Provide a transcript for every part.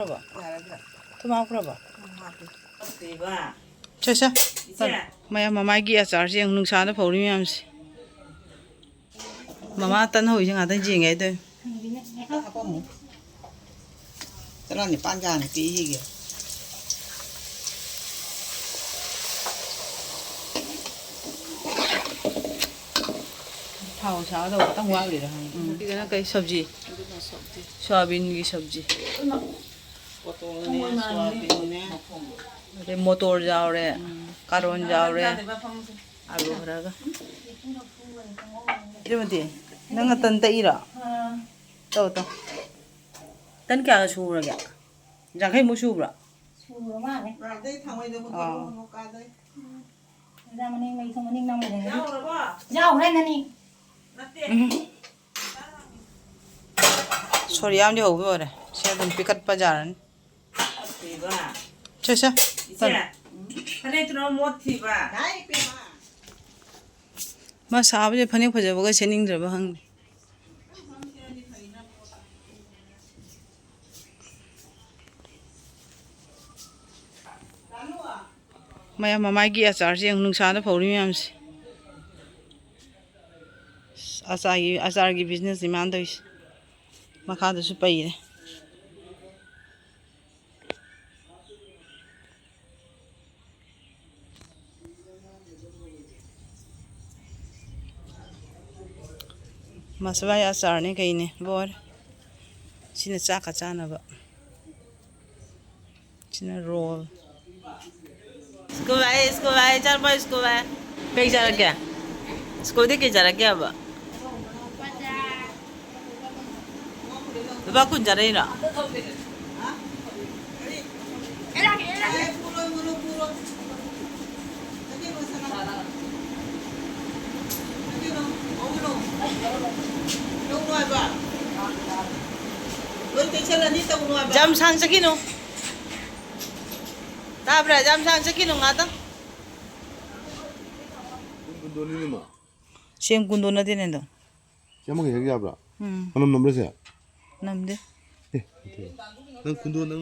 ꯊꯨꯝ ꯆꯠꯁꯦ ꯃꯌꯥꯝ ꯃꯃꯥꯏꯒꯤ ꯑꯆꯥꯔꯁꯦ ꯌꯦꯡ ꯅꯨꯡꯁꯥꯗ ꯐꯧꯔꯤ ꯃꯌꯥꯝꯁꯦ ꯃꯃꯥ ꯇꯟ ꯍꯧꯏꯁꯦ ꯉꯥꯛꯇꯪ ꯌꯦꯡꯒꯦ ꯍꯥꯏꯗꯣꯏ ꯆꯠꯂꯅꯤ ꯄꯥꯟꯖꯥꯅꯤ ꯄꯤꯈꯤꯒꯦ ꯊꯥꯎ ꯁꯥꯒꯗꯧꯕ ꯈꯤꯇꯪ ꯋꯥꯠꯂꯤꯔ ꯁꯤꯗꯅ ꯀꯩ ꯁꯕꯖꯤ ꯁꯣꯌꯥꯕꯤꯟꯒꯤ ꯁꯕꯖꯤ ꯑꯗꯩ ꯃꯣꯇꯣꯔ ꯌꯥꯎꯔꯦ ꯀꯥꯔꯣꯟ ꯌꯥꯎꯔꯦ ꯑꯂꯨ ꯈꯔꯒ ꯑꯗꯨꯃꯗꯤ ꯅꯪꯅ ꯇꯟ ꯇꯛꯏꯔꯣ ꯇꯧ ꯇꯟ ꯀꯌꯥꯒ ꯁꯨꯔꯒꯦ 50ꯃꯨꯛ ꯁꯨꯕ꯭ꯔꯣ ꯁꯣꯔꯤ ꯌꯥꯝꯗꯤ ꯍꯧꯕ ꯑꯣꯏꯔꯦ ꯁꯤ ꯑꯗꯨꯝ ꯄꯤꯈꯠꯄ ꯌꯥꯔꯅꯤ ꯆꯠꯁꯦ ꯃꯥ ꯁꯥꯕꯁꯦ ꯐꯅꯦꯛ ꯐꯖꯕꯒ ꯁꯦꯠꯅꯤꯡꯗ꯭ꯔꯕ ꯈꯪꯗꯦ ꯃꯌꯥꯝ ꯃꯃꯥꯏꯒꯤ ꯑꯆꯥꯔꯁꯦ ꯌꯦꯡ ꯅꯨꯡꯁꯥꯗ ꯐꯧꯔꯤ ꯃꯌꯥꯝꯁꯦ ꯑꯆꯥꯔꯒꯤ ꯕꯤꯖꯤꯅꯦꯁꯅꯤ ꯃꯥꯅ ꯇꯧꯔꯤꯁꯦ ꯃꯈꯥꯗꯁꯨ ꯄꯩꯔꯦ ꯃꯁꯂꯥꯏ ꯑꯆꯥꯔꯅꯦ ꯀꯩꯅꯦ ꯂꯣꯏꯔꯦ ꯁꯤꯅ ꯆꯥꯛꯀ ꯆꯥꯅꯕ sini roll. School ay, char ba school ay? Kay jarak ya? School di kay jarak ya ba? Ba kun jaray na? Jam sang sa kino? Tabra jam sang sa kino nga ta? Kundo ni ma. Same kundo na din endo. Siapa yang kerja apa? Anam nomor saya. Namde. Nang kundo nang.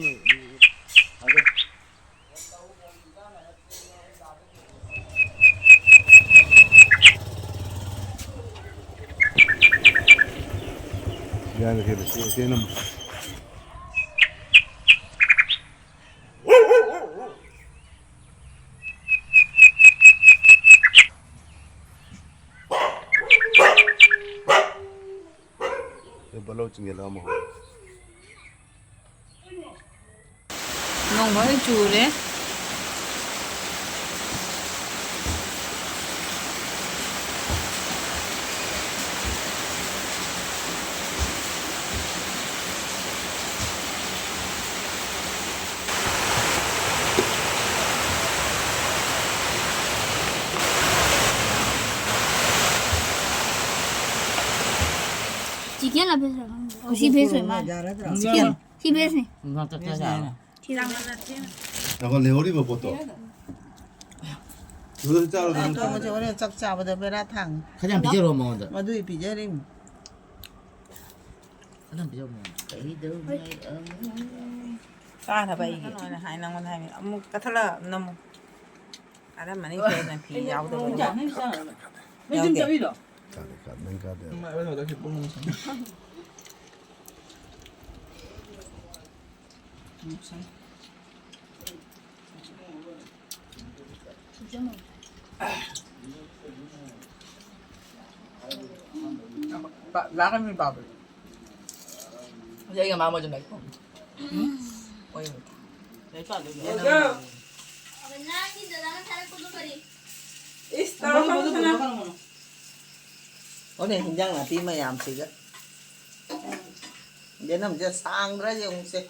Ya ni kerja sih nam. Balau cinggal lama. Nong bhai chure. Chicken là bây giờ si bế rồi mà Chicken. si bế này thì làm Ako leori ba poto? Dulu caro dulu. 또 저번에 짝짜보다 베라탕 가장 비자로 먹는다. 마두이 비자림 가장 비자로 먹는다. Ka tha bai gi. Hai nang mon hai mi. Amu ka thala nam. Ada mani ke na phi yaw do. Bên trong chơi đó. Kade nang kade. 라가미 밥을 이거 마음 좀 맺고. Dai pa do. 오늘 현장 나 비마 얌시가 얘는 이제 상그라지 용세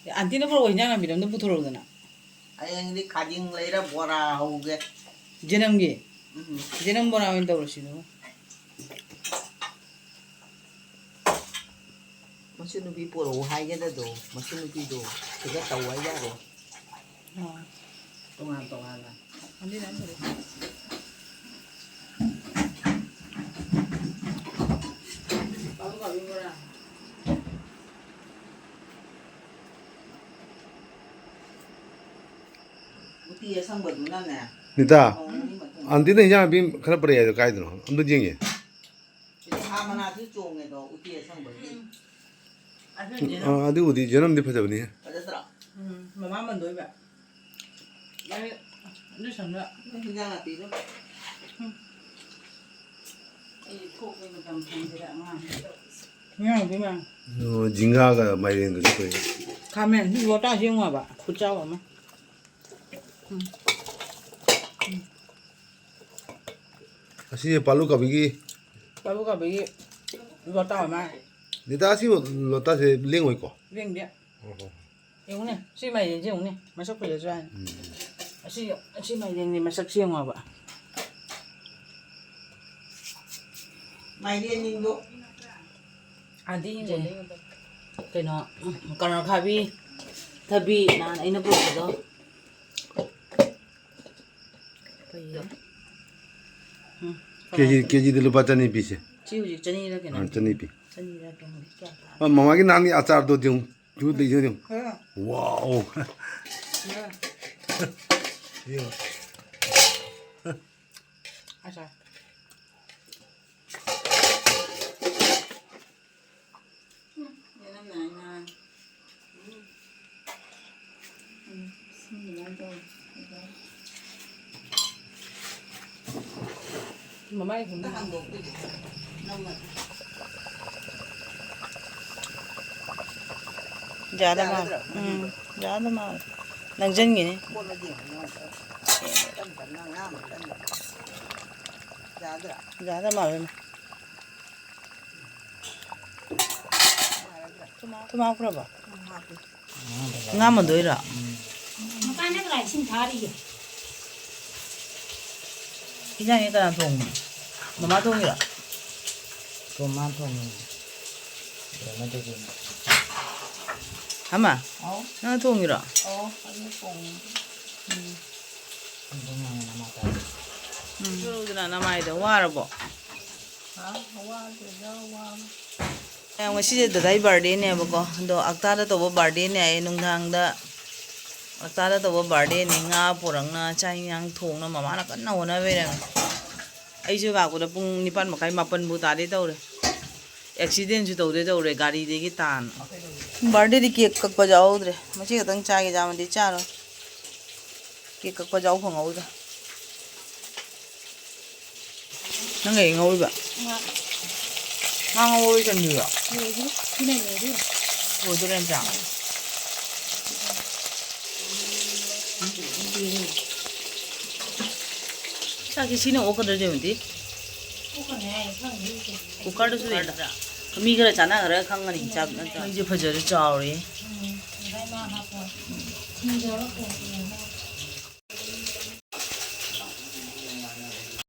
Antina pro wanya na biram do putoro dana. 아니 가징 레이라 뭐라 오게 Jenam gi. Jenam bona win do sino. 머신을 비보러 하게 돼도 머신을 비도 그게 또 와야 돼 동안 Andi na mo. Bago ka bimora. 우띠에 성거 누나네. 니다. 안 되는 양 빔 그래 버려야 돼 가이드로. 엄도 징이. 하마나 뒤쪽에도 우띠에 성거. 어디 어디 저놈 데 퍼져 버니. 어디더라? mà má mình đuổi vậy đây nó sần nữa 그냥 나 뒤로. 이 콕이 좀 반대라 마 그냥 그냥 징가가 많이 되는 거지. 가면 이거 다 지금 봐 고짜와 마 아시 발루가 비기. 바로가 왜 이거 다 마 니다 아시 로타세 링고 있고. riêng đấy 이거 네 xí mày đến chiều nè mà sắp phải ra xí mày đến mà sắp xiên mà vậy mày đi nhìn vô. à đi như vậy cái nó còn nó khabi thabi na anh nó bút đó 케지들로 받자니 비세. chiều gì chân đi ra cái này 전이 비. chân đi ra cái này 마마기 나니 아차도 좀 주도 좀. 와우. à sao mà mấy cũng 딱 한도 없지. 너무. giá đó mà giá đó mà đang dân gì nè 꼬르지. 딴 나가. 자들아. giá đó mà 토마 그래 봐 ngắm mình đuổi rồi Cái nó lại xin thả đi. 그냥 일단 통 엄마 통이라 그만 통이. 내가 되지. 하마 나 통이라 그만 남았다. 그러더라 남아야 돼 와라 뭐 ꯉ ꯁꯤꯁꯦ ꯗꯗꯥꯏ ꯕꯥꯔꯗꯦꯅꯦꯕꯀꯣ ꯑꯗꯣ ꯑꯛꯇꯥꯗ ꯇꯧꯕ ꯕꯥꯔꯗꯦꯅꯦ ꯑꯩ ꯅꯨꯡꯗꯥꯡꯗ ꯑꯛꯇꯥꯗ ꯇꯧꯕ ꯕꯥꯔꯗꯦꯅꯦ ꯉꯥ ꯄꯨꯔꯛꯅ ꯆꯥꯛ ꯏꯟꯁꯥꯡ ꯊꯣꯡꯅ ꯃꯃꯥꯅ ꯀꯟꯅ ꯍꯣꯠꯅꯕꯤꯔꯝꯃꯦ ꯑꯩꯁꯨ ꯂꯥꯛꯄꯗ ꯄꯨꯡ 9:30 10ꯕꯨ ꯇꯥꯗꯦ ꯇꯧꯔꯦ ꯑꯦꯛꯁꯤꯗꯦꯟꯁꯨ ꯇꯧꯗꯦ ꯇꯧꯔꯦ ꯒꯥꯔꯤꯗꯒꯤ ꯇꯥꯅ ꯕꯥꯔꯗꯦꯗꯤ ꯀꯦꯛ ꯀꯛꯄ ꯌꯥꯎꯍꯧꯗ꯭ꯔꯦ ꯃꯁꯤ ꯈꯛꯇꯪ ꯆꯥꯒꯦ ꯆꯥꯃꯗꯤ ꯆꯥꯔꯣꯏ ꯀꯦꯛ ꯀꯛꯄ ꯌꯥꯎ ꯐꯪꯍꯧꯗ꯭ꯔꯦ ꯅꯪ ꯀꯩ ꯉꯧꯔꯤꯕ ꯉꯥ ꯉꯧꯔꯤ ꯆꯟꯕꯤꯔꯣ ꯂꯣꯏꯗꯣꯔꯦ ꯌꯥꯝ ꯆꯥꯛꯁꯤ ꯁꯤꯅ ꯑꯣꯛꯀꯗ꯭ꯔ ꯖꯦꯃꯤꯇꯤ ꯀꯨꯀꯔꯗꯁꯨ ꯂꯩꯒꯗ꯭ꯔꯥ ꯃꯤ ꯈꯔ ꯆꯥꯟꯅꯈ꯭ꯔꯒ ꯈꯪꯒꯅꯤ ꯆꯥꯛ ꯅꯠꯇ꯭ꯔꯥ ꯃꯩꯁꯦ ꯐꯖꯔꯦ ꯆꯥꯎꯔꯦ